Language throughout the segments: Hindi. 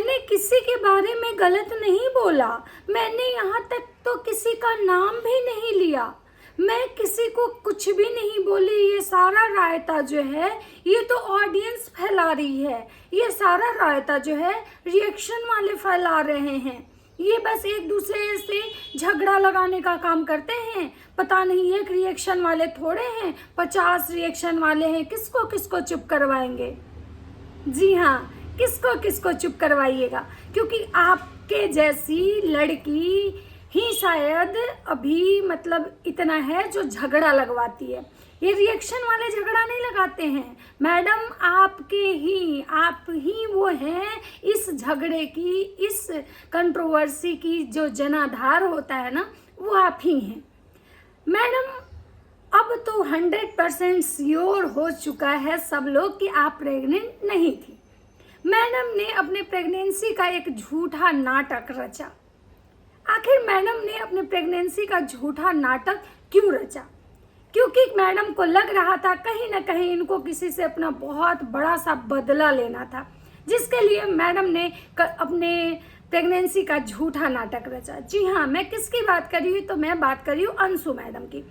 मैंने किसी के बारे में गलत नहीं बोला, मैंने यहाँ तक तो किसी का नाम भी नहीं लिया, मैं किसी को कुछ भी नहीं बोली। ये सारा रायता जो है ये तो ऑडियंस फैला रही है, ये सारा रायता जो है रिएक्शन वाले फैला रहे हैं। ये बस एक दूसरे से झगड़ा लगाने का काम करते हैं। पता नहीं एक रिएक्शन वाले थोड़े हैं, 50 रिएक्शन वाले हैं। किसको किसको चुप करवाएंगे? जी हाँ, किसको किसको चुप करवाइएगा, क्योंकि आपके जैसी लड़की ही शायद अभी मतलब इतना है जो झगड़ा लगवाती है। ये रिएक्शन वाले झगड़ा नहीं लगाते हैं मैडम, आप ही वो हैं इस झगड़े की, इस कंट्रोवर्सी की जो जनाधार होता है ना, वो आप ही हैं मैडम। अब तो 100% श्योर हो चुका है सब लोग कि आप प्रेग्नेंट नहीं थी। मैडम ने अपने प्रेगनेंसी का एक झूठा नाटक रचा। आखिर मैडम ने अपने प्रेगनेंसी का झूठा नाटक क्यों रचा? क्योंकि मैडम को लग रहा था कहीं ना कहीं इनको किसी से अपना बहुत बड़ा सा बदला लेना था, जिसके लिए मैडम ने अपने प्रेगनेंसी का झूठा नाटक रचा। जी हाँ, मैं किसकी बात कर रही हूँ? तो मैं बात कर रही हूँ अंशु मैडम की।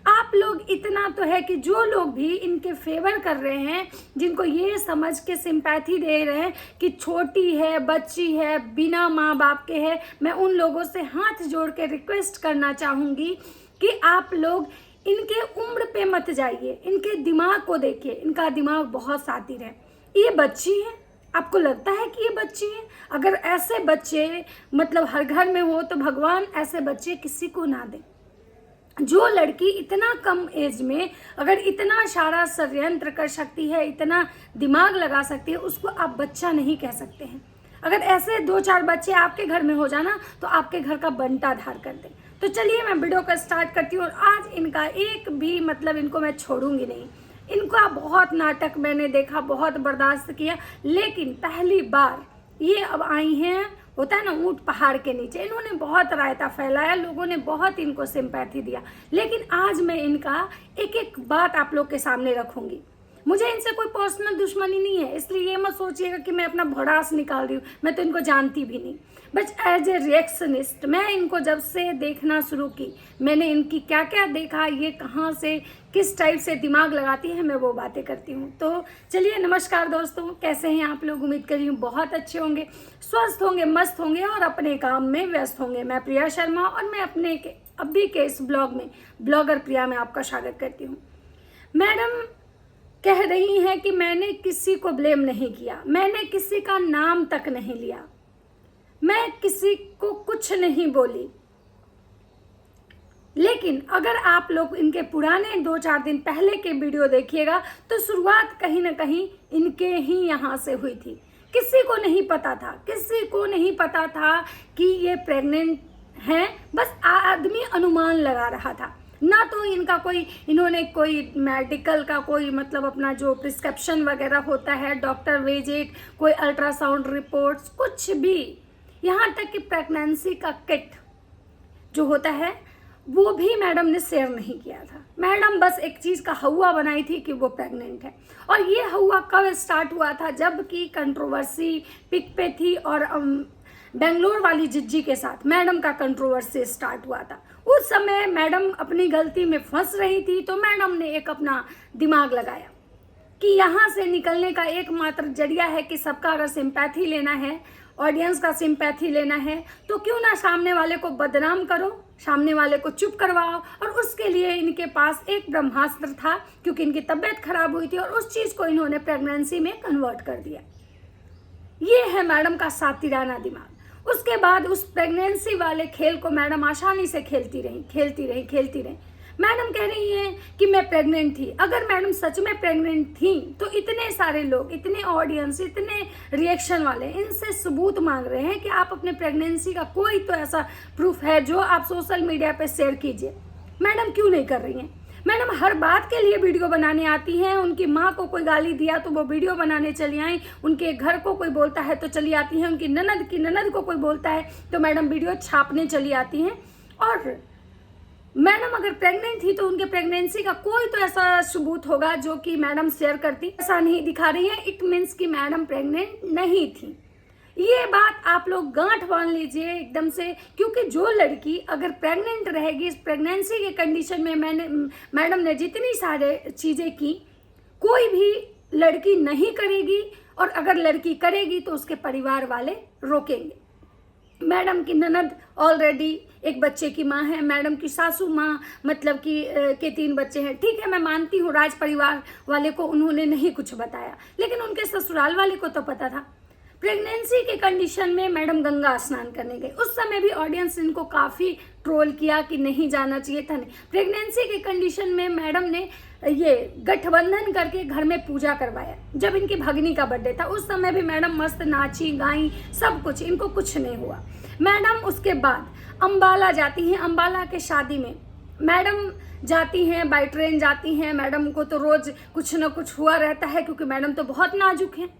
आप लोग इतना तो है कि जो लोग भी इनके फेवर कर रहे हैं, जिनको ये समझ के सिंपैथी दे रहे हैं कि छोटी है, बच्ची है, बिना माँ बाप के है, मैं उन लोगों से हाथ जोड़ के रिक्वेस्ट करना चाहूँगी कि आप लोग इनके उम्र पे मत जाइए, इनके दिमाग को देखिए। इनका दिमाग बहुत सातिर है। ये बच्ची है, आपको लगता है कि ये बच्ची है? अगर ऐसे बच्चे मतलब हर घर में हो तो भगवान ऐसे बच्चे किसी को ना दे। जो लड़की इतना कम एज में अगर इतना सारा षड्यंत्र कर सकती है, इतना दिमाग लगा सकती है, उसको आप बच्चा नहीं कह सकते हैं। अगर ऐसे 2-4 बच्चे आपके घर में हो जाना तो आपके घर का बंटाधार कर दे। तो चलिए मैं वीडियो का स्टार्ट करती हूँ। और आज इनका एक भी मतलब इनको मैं छोड़ूंगी नहीं। इनका बहुत नाटक मैंने देखा, बहुत बर्दाश्त किया, लेकिन पहली बार ये अब आई हैं, होता है ना ऊंट पहाड़ के नीचे। इन्होंने बहुत रायता फैलाया, लोगों ने बहुत इनको सिंपैथी दिया, लेकिन आज मैं इनका एक एक बात आप लोग के सामने रखूंगी। मुझे इनसे कोई पर्सनल दुश्मनी नहीं है, इसलिए ये मत सोचिएगा कि मैं अपना भड़ास निकाल रही हूँ। मैं तो इनको जानती भी नहीं, बस एज ए रिएक्शनिस्ट मैं इनको जब से देखना शुरू की, मैंने इनकी क्या क्या देखा, ये कहाँ से किस टाइप से दिमाग लगाती है, मैं वो बातें करती हूँ। तो चलिए, नमस्कार दोस्तों, कैसे हैं आप लोग? उम्मीद कर रही हूँ बहुत अच्छे होंगे, स्वस्थ होंगे, मस्त होंगे और अपने काम में व्यस्त होंगे। मैं प्रिया शर्मा और मैं अपने अभी के इस ब्लॉग में ब्लॉगर प्रिया में आपका स्वागत करती हूँ। मैडम कह रही हैं कि मैंने किसी को ब्लेम नहीं किया, मैंने किसी का नाम तक नहीं लिया, मैं किसी को कुछ नहीं बोली। लेकिन अगर आप लोग इनके पुराने 2-4 दिन पहले के वीडियो देखिएगा तो शुरुआत कहीं ना कहीं इनके ही यहाँ से हुई थी। किसी को नहीं पता था, किसी को नहीं पता था कि ये प्रेग्नेंट हैं, बस आदमी अनुमान लगा रहा था। ना तो इनका इन्होंने कोई मेडिकल का कोई मतलब अपना जो प्रिस्क्रिप्शन वगैरह होता है, डॉक्टर विजिट, कोई अल्ट्रासाउंड रिपोर्ट्स, कुछ भी, यहाँ तक कि प्रेगनेंसी का किट जो होता है वो भी मैडम ने शेयर नहीं किया था। मैडम बस एक चीज़ का हवा बनाई थी कि वो प्रेग्नेंट है। और ये हवा कब स्टार्ट हुआ था? जबकि कंट्रोवर्सी पिक पे थी और बेंगलोर वाली जिज्जी के साथ मैडम का कंट्रोवर्सी स्टार्ट हुआ था। उस समय मैडम अपनी गलती में फंस रही थी, तो मैडम ने एक अपना दिमाग लगाया कि यहाँ से निकलने का एकमात्र जरिया है कि सबका अगर सिंपैथी लेना है, ऑडियंस का सिंपैथी लेना है, तो क्यों ना सामने वाले को बदनाम करो, सामने वाले को चुप करवाओ। और उसके लिए इनके पास एक ब्रह्मास्त्र था, क्योंकि इनकी तबीयत खराब हुई थी और उस चीज़ को इन्होंने प्रेगनेंसी में कन्वर्ट कर दिया। ये है मैडम का सातिराना दिमाग। उसके बाद उस प्रेगनेंसी वाले खेल को मैडम आसानी से खेलती रही। मैडम कह रही हैं कि मैं प्रेग्नेंट थी। अगर मैडम सच में प्रेग्नेंट थी तो इतने सारे लोग, इतने ऑडियंस, इतने रिएक्शन वाले इनसे सबूत मांग रहे हैं कि आप अपने प्रेगनेंसी का कोई तो ऐसा प्रूफ है जो आप सोशल मीडिया पे शेयर कीजिए। मैडम क्यों नहीं कर रही हैं? मैडम हर बात के लिए वीडियो बनाने आती हैं। उनकी माँ को कोई गाली दिया तो वो वीडियो बनाने चली आई, उनके घर को कोई बोलता है तो चली आती हैं, उनकी ननद को कोई बोलता है तो मैडम वीडियो छापने चली आती हैं। और मैडम अगर प्रेग्नेंट थी तो उनके प्रेगनेंसी का कोई तो ऐसा सबूत होगा जो कि मैडम शेयर करती। ऐसा नहीं दिखा रही है, इट मीन्स कि मैडम प्रेग्नेंट नहीं थी। ये बात आप लोग गांठ बांध लीजिए एकदम से, क्योंकि जो लड़की अगर प्रेग्नेंट रहेगी, इस प्रेगनेंसी के कंडीशन में मैडम ने जितनी सारे चीज़ें की, कोई भी लड़की नहीं करेगी, और अगर लड़की करेगी तो उसके परिवार वाले रोकेंगे। मैडम की ननद ऑलरेडी एक बच्चे की माँ है, मैडम की सासू माँ मतलब कि के 3 बच्चे हैं। ठीक है, मैं मानती हूँ राज परिवार वाले को उन्होंने नहीं कुछ बताया, लेकिन उनके ससुराल वाले को तो पता था। प्रेगनेंसी के कंडीशन में मैडम गंगा स्नान करने गई, उस समय भी ऑडियंस इनको काफ़ी ट्रोल किया कि नहीं जाना चाहिए था। नहीं, प्रेगनेंसी के कंडीशन में मैडम ने ये गठबंधन करके घर में पूजा करवाया। जब इनकी भगनी का बर्थडे था उस समय भी मैडम मस्त नाची गाई, सब कुछ, इनको कुछ नहीं हुआ। मैडम उसके बाद अम्बाला जाती हैं, अम्बाला के शादी में मैडम जाती हैं, बाई ट्रेन जाती हैं। मैडम को तो रोज कुछ ना कुछ हुआ रहता है, क्योंकि मैडम तो बहुत नाजुक हैं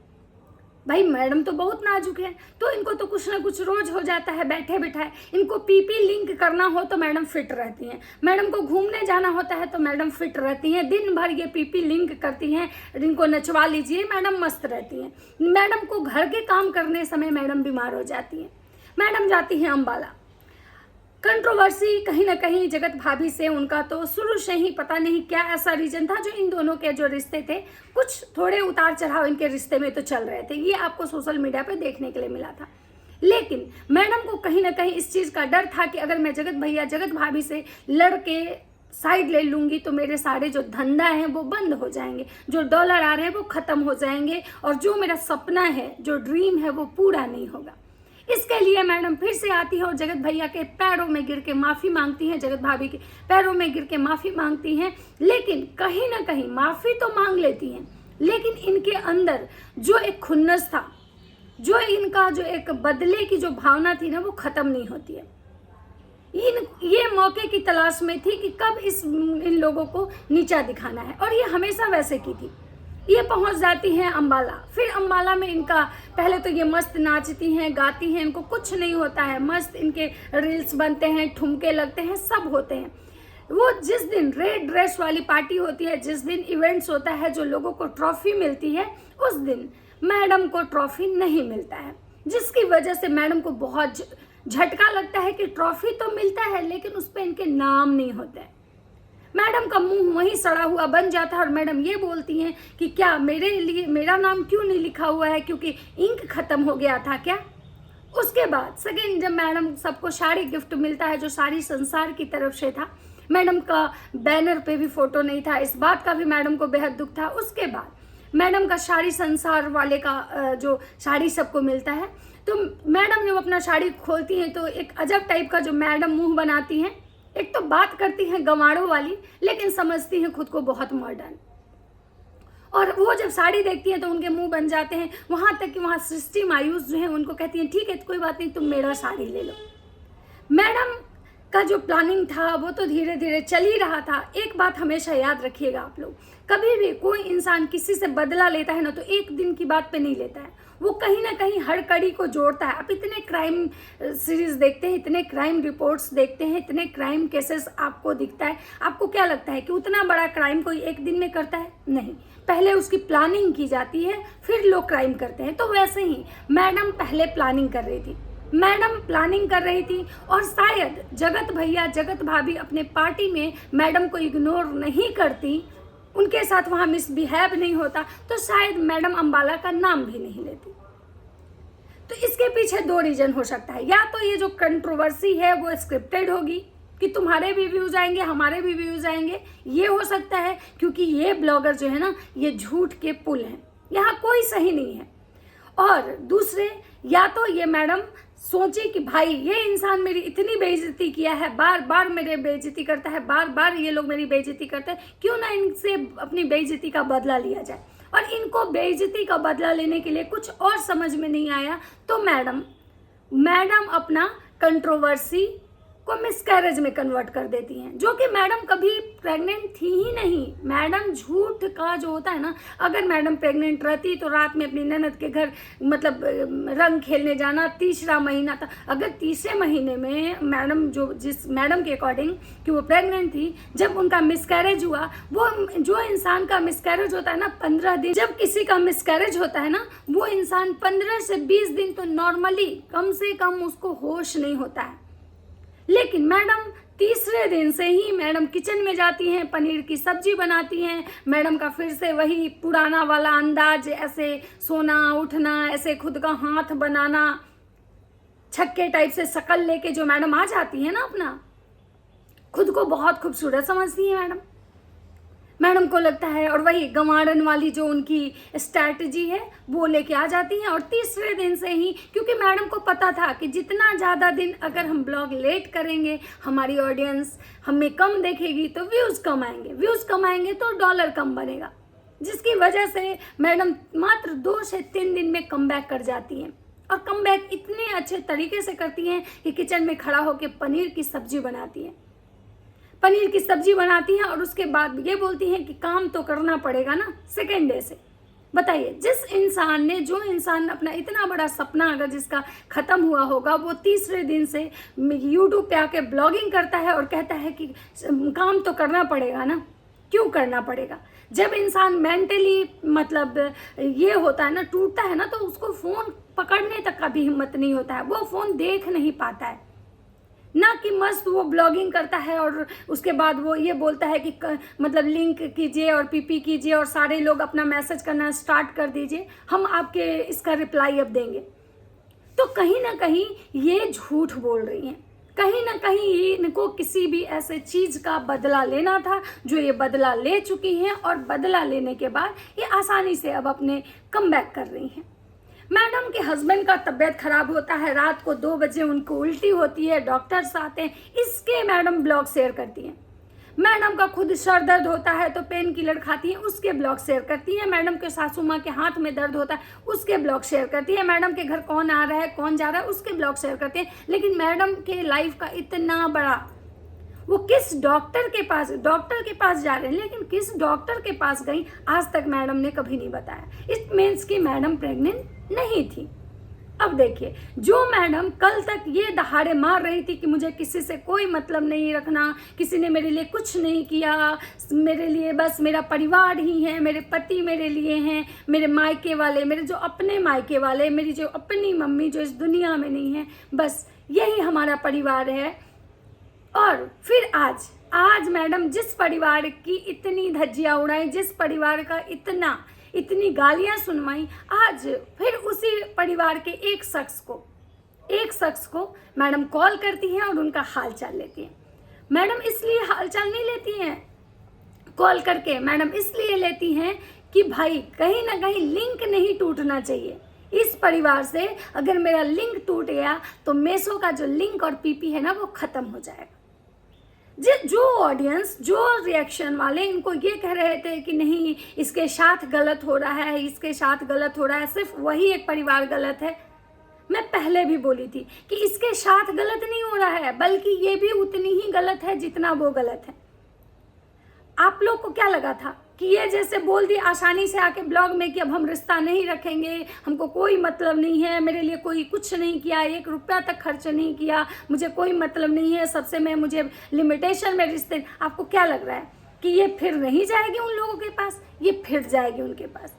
भाई, मैडम तो बहुत नाजुक है, तो इनको तो कुछ ना कुछ रोज हो जाता है बैठे बिठाए। इनको पीपी लिंक करना हो तो मैडम फिट रहती हैं, मैडम को घूमने जाना होता है तो मैडम फिट रहती हैं, दिन भर ये पीपी लिंक करती हैं। इनको नचवा लीजिए, मैडम मस्त रहती हैं। मैडम को घर के काम करने समय मैडम बीमार हो जाती हैं। मैडम जाती हैं अम्बाला। कंट्रोवर्सी कहीं ना कहीं जगत भाभी से उनका तो शुरू से ही पता नहीं क्या ऐसा रीजन था, जो इन दोनों के जो रिश्ते थे, कुछ थोड़े उतार चढ़ाव इनके रिश्ते में तो चल रहे थे। ये आपको सोशल मीडिया पे देखने के लिए मिला था। लेकिन मैडम को कहीं ना कहीं इस चीज़ का डर था कि अगर मैं जगत भाभी से लड़ के साइड ले लूंगी तो मेरे सारे जो धंधा है वो बंद हो जाएंगे, जो डॉलर आ रहे हैं वो खत्म हो जाएंगे, और जो मेरा सपना है, जो ड्रीम है, वो पूरा नहीं होगा। इसके लिए मैडम फिर से आती है और जगत भैया के पैरों में गिर के माफ़ी मांगती हैं, जगत भाभी के पैरों में गिर के माफ़ी मांगती हैं। लेकिन कहीं ना कहीं माफ़ी तो मांग लेती हैं, लेकिन इनके अंदर जो एक खुन्नस था, जो इनका जो एक बदले की जो भावना थी ना, वो ख़त्म नहीं होती है। ये मौके की तलाश में थी कि कब इन लोगों को नीचा दिखाना है, और ये हमेशा वैसे की थी। ये पहुंच जाती हैं अम्बाला। फिर अम्बाला में इनका पहले तो ये मस्त नाचती हैं, गाती हैं, इनको कुछ नहीं होता है, मस्त इनके रील्स बनते हैं, ठुमके लगते हैं, सब होते हैं। वो जिस दिन रेड ड्रेस वाली पार्टी होती है, जिस दिन इवेंट्स होता है, जो लोगों को ट्रॉफी मिलती है, उस दिन मैडम को ट्रॉफी नहीं मिलता है, जिसकी वजह से मैडम को बहुत झटका लगता है कि ट्रॉफी तो मिलता है लेकिन उस पर इनके नाम नहीं होते हैं। मैडम का मुंह वहीं सड़ा हुआ बन जाता है, और मैडम ये बोलती हैं कि क्या मेरे लिए मेरा नाम क्यों नहीं लिखा हुआ है, क्योंकि इंक खत्म हो गया था क्या। उसके बाद सेकेंड, जब मैडम सबको साड़ी गिफ्ट मिलता है, जो साड़ी संसार की तरफ से था, मैडम का बैनर पे भी फोटो नहीं था, इस बात का भी मैडम को बेहद दुख था। उसके बाद मैडम का साड़ी संसार वाले का जो साड़ी सबको मिलता है, तो मैडम जब अपना साड़ी खोलती हैं तो एक अजब टाइप का जो मैडम मुंह बनाती हैं। एक तो बात करती हैं गंवाड़ों वाली, लेकिन समझती हैं खुद को बहुत मॉडर्न, और वो जब साड़ी देखती हैं तो उनके मुंह बन जाते हैं। वहां तक कि वहां सृष्टि मायूस जो है उनको कहती हैं ठीक है कोई बात नहीं, तुम मेरा साड़ी ले लो। मैडम का जो प्लानिंग था वो तो धीरे धीरे चल ही रहा था। एक बात हमेशा याद रखिएगा आप लोग, कभी भी कोई इंसान किसी से बदला लेता है ना, तो एक दिन की बात पे नहीं लेता है, वो कहीं ना कहीं हर कड़ी को जोड़ता है। आप इतने क्राइम सीरीज देखते हैं, इतने क्राइम रिपोर्ट्स देखते हैं, इतने क्राइम केसेस आपको दिखता है, आपको क्या लगता है कि उतना बड़ा क्राइम कोई एक दिन में करता है? नहीं, पहले उसकी प्लानिंग की जाती है, फिर लोग क्राइम करते हैं। तो वैसे ही मैडम पहले प्लानिंग कर रही थी, मैडम प्लानिंग कर रही थी, और शायद जगत भैया जगत भाभी अपने पार्टी में मैडम को इग्नोर नहीं करती, उनके साथ वहां मिसबिहेव नहीं होता, तो शायद मैडम अम्बाला का नाम भी नहीं लेती। तो इसके पीछे 2 रीजन हो सकता है, या तो ये जो कंट्रोवर्सी है वो स्क्रिप्टेड होगी कि तुम्हारे भी व्यूज आएंगे हमारे भी व्यूज आएंगे, ये हो सकता है, क्योंकि ये ब्लॉगर जो है ना, ये झूठ के पुल हैं, यहाँ कोई सही नहीं है। और दूसरे, या तो ये मैडम सोचे कि भाई ये इंसान मेरी इतनी बेइज्जती किया है, बार बार मेरे बेइज्जती करता है, बार बार ये लोग मेरी बेइज्जती करते हैं, क्यों ना इनसे अपनी बेइज्जती का बदला लिया जाए। और इनको बेइज्जती का बदला लेने के लिए कुछ और समझ में नहीं आया, तो मैडम अपना कंट्रोवर्सी को मिसकैरेज में कन्वर्ट कर देती हैं, जो कि मैडम कभी प्रेग्नेंट थी ही नहीं। मैडम झूठ का जो होता है ना, अगर मैडम प्रेग्नेंट रहती तो रात में अपनी ननद के घर मतलब रंग खेलने जाना, तीसरा महीना था। अगर तीसरे महीने में मैडम जिस मैडम के अकॉर्डिंग कि वो प्रेग्नेंट थी, जब उनका मिसकैरेज हुआ, वो जो इंसान का मिसकैरेज होता है ना 15 दिन, जब किसी का मिसकैरेज होता है ना, वो इंसान 15 से 20 दिन तो नॉर्मली कम से कम उसको होश नहीं होता है। लेकिन मैडम तीसरे दिन से ही मैडम किचन में जाती हैं, पनीर की सब्जी बनाती हैं। मैडम का फिर से वही पुराना वाला अंदाज, ऐसे सोना उठना, ऐसे खुद का हाथ बनाना, छक्के टाइप से शकल लेके जो मैडम आ जाती है ना, अपना खुद को बहुत खूबसूरत समझती है मैडम को लगता है। और वही गंवारन वाली जो उनकी स्ट्रैटेजी है वो लेके आ जाती हैं। और तीसरे दिन से ही, क्योंकि मैडम को पता था कि जितना ज़्यादा दिन अगर हम ब्लॉग लेट करेंगे, हमारी ऑडियंस हमें कम देखेगी तो व्यूज़ कम आएंगे, व्यूज़ कम आएंगे तो डॉलर कम बनेगा, जिसकी वजह से मैडम मात्र 2 से 3 दिन में कमबैक कर जाती हैं। और कमबैक इतने अच्छे तरीके से करती हैं कि किचन में खड़ा होकर पनीर की सब्जी बनाती हैं, पनीर की सब्जी बनाती हैं। और उसके बाद ये बोलती हैं कि काम तो करना पड़ेगा ना सेकेंड डे से। बताइए, जिस इंसान ने, जो इंसान अपना इतना बड़ा सपना अगर जिसका ख़त्म हुआ होगा, वो तीसरे दिन से यूट्यूब पे आके ब्लॉगिंग करता है और कहता है कि काम तो करना पड़ेगा ना। क्यों करना पड़ेगा? जब इंसान मेंटली मतलब ये होता है ना, टूटता है ना, तो उसको फ़ोन पकड़ने तक का भी हिम्मत नहीं होता है, वो फ़ोन देख नहीं पाता है ना, कि मस्त वो ब्लॉगिंग करता है और उसके बाद वो ये बोलता है कि मतलब लिंक कीजिए और पीपी कीजिए और सारे लोग अपना मैसेज करना स्टार्ट कर दीजिए, हम आपके इसका रिप्लाई अब देंगे। तो कहीं ना कहीं ये झूठ बोल रही हैं, कहीं ना कहीं इनको किसी भी ऐसे चीज़ का बदला लेना था जो ये बदला ले चुकी हैं। और बदला लेने के बाद ये आसानी से अब अपने कमबैक कर रही हैं। मैडम के हस्बैंड का तबीयत खराब होता है, रात को 2 बजे उनको उल्टी होती है, डॉक्टर्स आते हैं, इसके मैडम ब्लॉग शेयर करती हैं। मैडम का खुद सर दर्द होता है तो पेन किलर खाती हैं, उसके ब्लॉग शेयर करती हैं। मैडम के सासू माँ के हाथ में दर्द होता है, उसके ब्लॉग शेयर करती है। मैडम के घर कौन आ रहा है, कौन जा रहा है, उसके ब्लॉग शेयर करती हैं। लेकिन मैडम के लाइफ का इतना बड़ा, वो किस डॉक्टर के पास जा रहे हैं, लेकिन किस डॉक्टर के पास गई आज तक मैडम ने कभी नहीं बताया। इट मीन्स कि मैडम प्रेग्नेंट नहीं थी। अब देखिए, जो मैडम कल तक ये दहाड़े मार रही थी कि मुझे किसी से कोई मतलब नहीं रखना, किसी ने मेरे लिए कुछ नहीं किया, मेरे लिए बस मेरा परिवार ही है, मेरे पति मेरे लिए हैं, मेरे मायके वाले, मेरे जो अपने मायके वाले, मेरी जो अपनी मम्मी जो इस दुनिया में नहीं है, बस यही हमारा परिवार है। और फिर आज मैडम जिस परिवार की इतनी धज्जियां उड़ाई, जिस परिवार का इतनी गालियां सुनवाई, आज फिर उसी परिवार के एक शख्स को मैडम कॉल करती हैं और उनका हालचाल लेती हैं। मैडम इसलिए हालचाल नहीं लेती हैं कॉल करके, मैडम इसलिए लेती हैं कि भाई कहीं ना कहीं लिंक नहीं टूटना चाहिए इस परिवार से। अगर मेरा लिंक टूट गया तो मेसो का जो लिंक और पीपी है ना, वो खत्म हो जाएगा। जो ऑडियंस, जो रिएक्शन वाले इनको ये कह रहे थे कि नहीं इसके साथ गलत हो रहा है, इसके साथ गलत हो रहा है, सिर्फ वही एक परिवार गलत है। मैं पहले भी बोली थी कि इसके साथ गलत नहीं हो रहा है, बल्कि ये भी उतनी ही गलत है जितना वो गलत है। आप लोग को क्या लगा था कि ये जैसे बोल दी आसानी से आके ब्लॉग में कि अब हम रिश्ता नहीं रखेंगे, हमको कोई मतलब नहीं है, मेरे लिए कोई कुछ नहीं किया, 1 रुपया तक खर्च नहीं किया, मुझे कोई मतलब नहीं है, सबसे मैं मुझे लिमिटेशन में रिश्ते। आपको क्या लग रहा है कि ये फिर नहीं जाएगी उन लोगों के पास? ये फिर जाएगी उनके पास,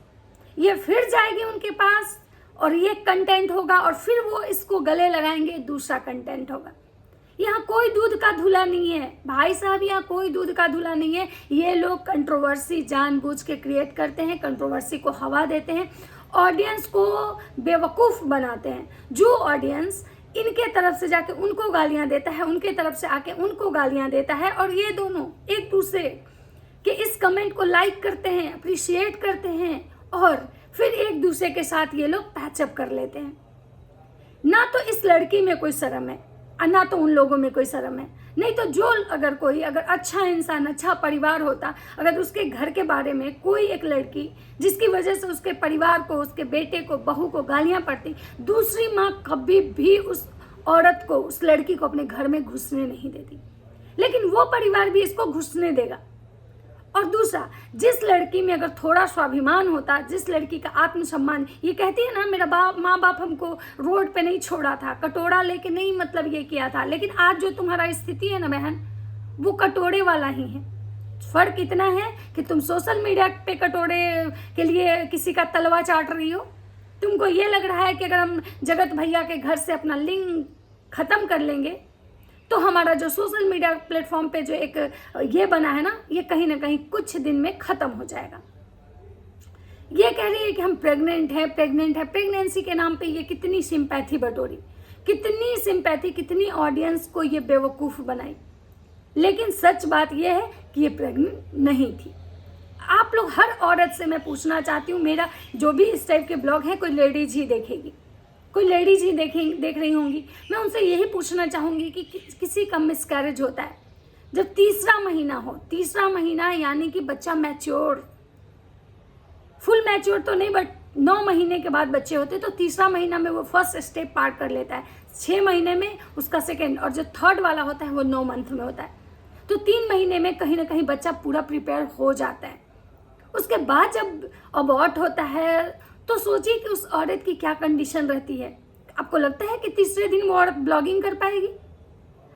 ये फिर जाएगी उनके पास, और ये कंटेंट होगा और फिर वो इसको गले लगाएंगे, दूसरा कंटेंट होगा। यहाँ कोई दूध का धुला नहीं है भाई साहब, यहाँ कोई दूध का धुला नहीं है। ये लोग कंट्रोवर्सी जानबूझ के क्रिएट करते हैं, कंट्रोवर्सी को हवा देते हैं, ऑडियंस को बेवकूफ़ बनाते हैं। जो ऑडियंस इनके तरफ से जाके उनको गालियाँ देता है, उनके तरफ से आके उनको गालियाँ देता है, और ये दोनों एक दूसरे के इस कमेंट को लाइक करते हैं, अप्रिशिएट करते हैं, और फिर एक दूसरे के साथ ये लोग पैचअप कर लेते हैं। ना तो इस लड़की में कोई शर्म है और ना तो उन लोगों में कोई शर्म है। नहीं तो जो अगर अच्छा इंसान, अच्छा परिवार होता, अगर उसके घर के बारे में कोई एक लड़की जिसकी वजह से उसके परिवार को, उसके बेटे को, बहू को गालियां पड़ती, दूसरी माँ कभी भी उस औरत को, उस लड़की को अपने घर में घुसने नहीं देती, लेकिन वो परिवार भी इसको घुसने देगा। और दूसरा, जिस लड़की में अगर थोड़ा स्वाभिमान होता, जिस लड़की का आत्मसम्मान, ये कहती है ना मेरा माँ बाप हमको रोड पे नहीं छोड़ा था, कटोरा लेके नहीं मतलब ये किया था, लेकिन आज जो तुम्हारा स्थिति है ना बहन, वो कटोरे वाला ही है। फर्क इतना है कि तुम सोशल मीडिया पे कटोरे के लिए किसी का तलवा चाट रही हो। तुमको ये लग रहा है कि अगर हम जगत भैया के घर से अपना लिंक खत्म कर लेंगे तो हमारा जो सोशल मीडिया प्लेटफॉर्म पे जो एक ये बना है ना, ये कहीं ना कहीं कुछ दिन में खत्म हो जाएगा। ये कह रही है कि हम प्रेग्नेंट है। प्रेगनेंसी के नाम पे ये कितनी सिंपैथी बटोरी, कितनी सिंपैथी, कितनी ऑडियंस को ये बेवकूफ़ बनाई। लेकिन सच बात ये है कि ये प्रेग्नेंट नहीं थी। आप लोग, हर औरत से मैं पूछना चाहती हूँ, मेरा जो भी इस टाइप के ब्लॉग है कोई लेडीज ही देखेगी, कोई लेडीज ही देख रही होंगी, मैं उनसे यही पूछना चाहूँगी कि किसी का मिसकैरेज होता है जब तीसरा महीना हो। तीसरा महीना यानी कि बच्चा मैच्योर, फुल मैच्योर तो नहीं बट 9 महीने के बाद बच्चे होते, तो तीसरा महीना में वो फर्स्ट स्टेप पार कर लेता है, 6 महीने में उसका सेकेंड, और जो थर्ड वाला होता है वो 9 मंथ में होता है। तो 3 महीने में कहीं ना कहीं बच्चा पूरा प्रिपेयर हो जाता है। उसके बाद जब अबॉर्ट होता है तो सोचिए कि उस औरत की क्या कंडीशन रहती है। आपको लगता है कि तीसरे दिन वो औरत ब्लॉगिंग कर पाएगी?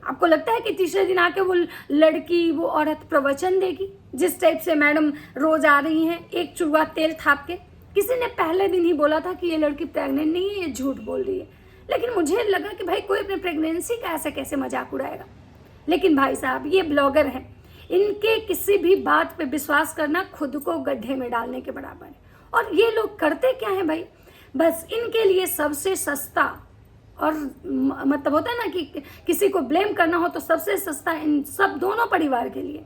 आपको लगता है कि तीसरे दिन आके वो लड़की, वो औरत प्रवचन देगी जिस टाइप से मैडम रोज आ रही हैं एक चुरुआ तेल थाप के? किसी ने पहले दिन ही बोला था कि ये लड़की प्रेग्नेंट नहीं है, ये झूठ बोल रही है। लेकिन मुझे लगा कि भाई कोई अपने प्रेगनेंसी का ऐसे कैसे मजाक उड़ाएगा। लेकिन भाई साहब, ये ब्लॉगर हैं, इनके किसी भी बात पे विश्वास करना खुद को गड्ढे में डालने के बराबर है। और ये लोग करते क्या है भाई, बस इनके लिए सबसे सस्ता, और मतलब होता है ना कि किसी को ब्लेम करना हो तो सबसे सस्ता इन सब दोनों परिवार के लिए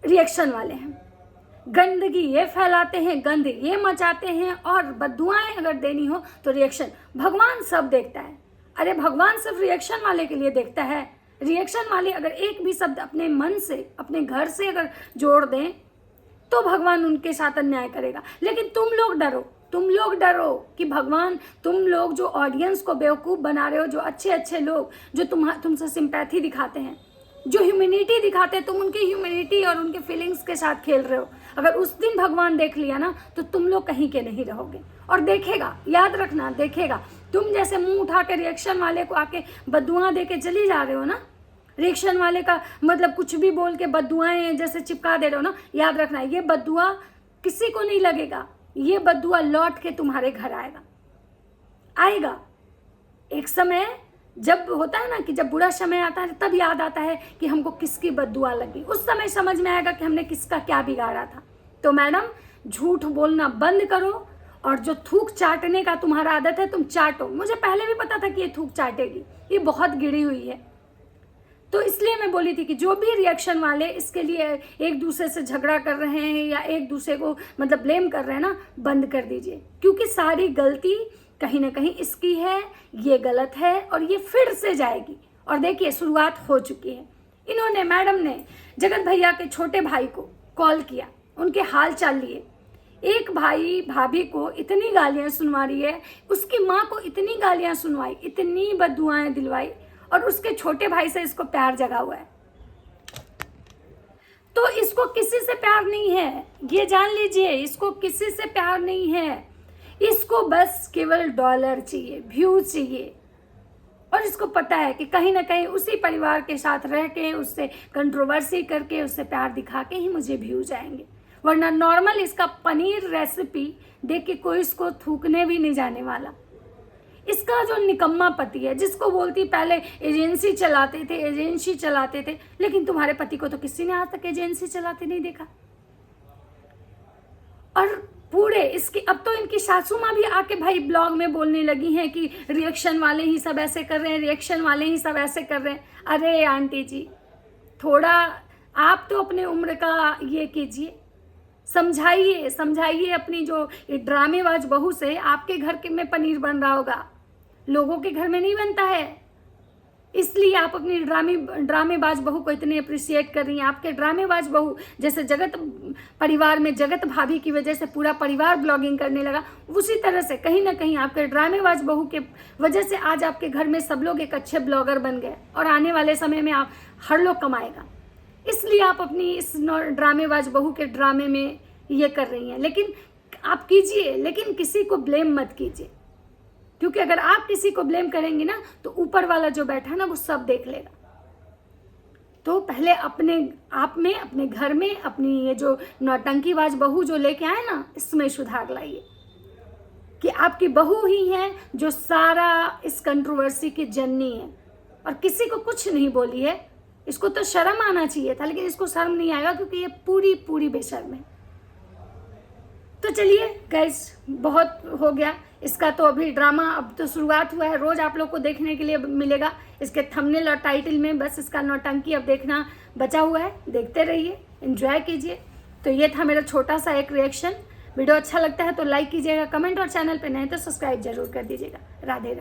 रिएक्शन वाले हैं। गंदगी ये फैलाते हैं, गंद ये मचाते हैं, और बद्दुआएं अगर देनी हो तो रिएक्शन। भगवान सब देखता है। अरे भगवान सिर्फ रिएक्शन वाले के लिए देखता है। रिएक्शन वाले अगर एक भी शब्द अपने मन से, अपने घर से अगर जोड़ दें तो भगवान उनके साथ अन्याय करेगा। लेकिन तुम लोग डरो कि भगवान, तुम लोग जो ऑडियंस को बेवकूफ़ बना रहे हो, जो अच्छे अच्छे लोग जो तुमसे सिंपैथी दिखाते हैं, जो ह्यूमैनिटी दिखाते हैं, तुम उनकी ह्यूमैनिटी और उनके फीलिंग्स के साथ खेल रहे हो। अगर उस दिन भगवान देख लिया ना तो तुम लोग कहीं के नहीं रहोगे। और देखेगा, याद रखना, देखेगा। तुम जैसे मुंह उठा के रिएक्शन वाले को आके बद्दुआ दे के चली जा रहे हो ना, रिएक्शन वाले का मतलब कुछ भी बोल के बद्दुआएं जैसे चिपका दे रहे हो ना, याद रखना ये बद्दुआ किसी को नहीं लगेगा। ये बद्दुआ लौट के तुम्हारे घर आएगा। एक समय जब होता है ना कि जब बुरा समय आता है तब याद आता है कि हमको किसकी बद्दुआ लगी। उस समय समझ में आएगा कि हमने किसका क्या बिगाड़ा था। तो मैडम, झूठ बोलना बंद करो, और जो थूक चाटने का तुम्हारा आदत है तुम चाटो। मुझे पहले भी पता था कि ये थूक चाटेगी, ये बहुत गिरी हुई है। तो इसलिए मैं बोली थी कि जो भी रिएक्शन वाले इसके लिए एक दूसरे से झगड़ा कर रहे हैं या एक दूसरे को मतलब ब्लेम कर रहे हैं ना, बंद कर दीजिए। क्योंकि सारी गलती कहीं ना कहीं इसकी है, ये गलत है और ये फिर से जाएगी। और देखिए, शुरुआत हो चुकी है। इन्होंने, मैडम ने जगत भैया के छोटे भाई को कॉल किया, उनके हाल चाल लिए। एक भाई भाभी को इतनी गालियां सुनवा रही है, उसकी माँ को इतनी गालियां सुनवाई, इतनी बद्दुआएं दिलवाई, और उसके छोटे भाई से इसको प्यार जगा हुआ है। तो इसको किसी से प्यार नहीं है, ये जान लीजिए। इसको किसी से प्यार नहीं है। इसको बस केवल डॉलर चाहिए, व्यू चाहिए। और इसको पता है कि कहीं ना कहीं उसी परिवार के साथ रह के, उससे कंट्रोवर्सी करके, उससे प्यार दिखा के ही मुझे व्यू जाएंगे। वरना नॉर्मल इसका पनीर रेसिपी देख के कोई इसको थूकने भी नहीं जाने वाला। इसका जो निकम्मा पति है, जिसको बोलती पहले एजेंसी चलाते थे, लेकिन तुम्हारे पति को तो किसी ने आज तक एजेंसी चलाते नहीं देखा। और पूरे इसके, अब तो इनकी सासू माँ भी आके भाई ब्लॉग में बोलने लगी हैं कि रिएक्शन वाले ही सब ऐसे कर रहे हैं, रिएक्शन वाले ही सब ऐसे कर रहे हैं। अरे आंटी जी, थोड़ा आप तो अपने उम्र का ये कीजिए, समझाइए अपनी जो ड्रामेबाज बहू से। आपके घर के में पनीर बन रहा होगा, लोगों के घर में नहीं बनता है। इसलिए आप अपनी ड्रामेबाज बहू को इतने अप्रिशिएट कर रही हैं। आपके ड्रामेबाज बहू जैसे जगत परिवार में जगत भाभी की वजह से पूरा परिवार ब्लॉगिंग करने लगा, उसी तरह से कहीं ना कहीं आपके ड्रामेबाज बहू के वजह से आज आपके घर में सब लोग एक अच्छे ब्लॉगर बन गए और आने वाले समय में आप हर लोग कमाएगा। इसलिए आप अपनी इस ड्रामेबाज बहू के ड्रामे में ये कर रही हैं। लेकिन आप कीजिए, लेकिन किसी को ब्लेम मत कीजिए, क्योंकि अगर आप किसी को ब्लेम करेंगे ना तो ऊपर वाला जो बैठा है ना वो सब देख लेगा। तो पहले अपने आप में, अपने घर में अपनी ये जो नौटंकीबाज बहू जो लेके आए ना, इसमें सुधार लाइए कि आपकी बहू ही है जो सारा इस कंट्रोवर्सी की जननी है और किसी को कुछ नहीं बोली है। इसको तो शर्म आना चाहिए था, लेकिन इसको शर्म नहीं आएगा क्योंकि ये पूरी बेशर्म है। तो चलिए गाइस, बहुत हो गया इसका, तो अभी ड्रामा अब तो शुरुआत हुआ है। रोज आप लोग को देखने के लिए मिलेगा इसके थंबनेल और टाइटल में, बस इसका नौटंकी अब देखना बचा हुआ है। देखते रहिए, एंजॉय कीजिए। तो ये था मेरा छोटा सा एक रिएक्शन। वीडियो अच्छा लगता है तो लाइक कीजिएगा, कमेंट, और चैनल पे नए तो सब्सक्राइब जरूर कर दीजिएगा। राधे राधे।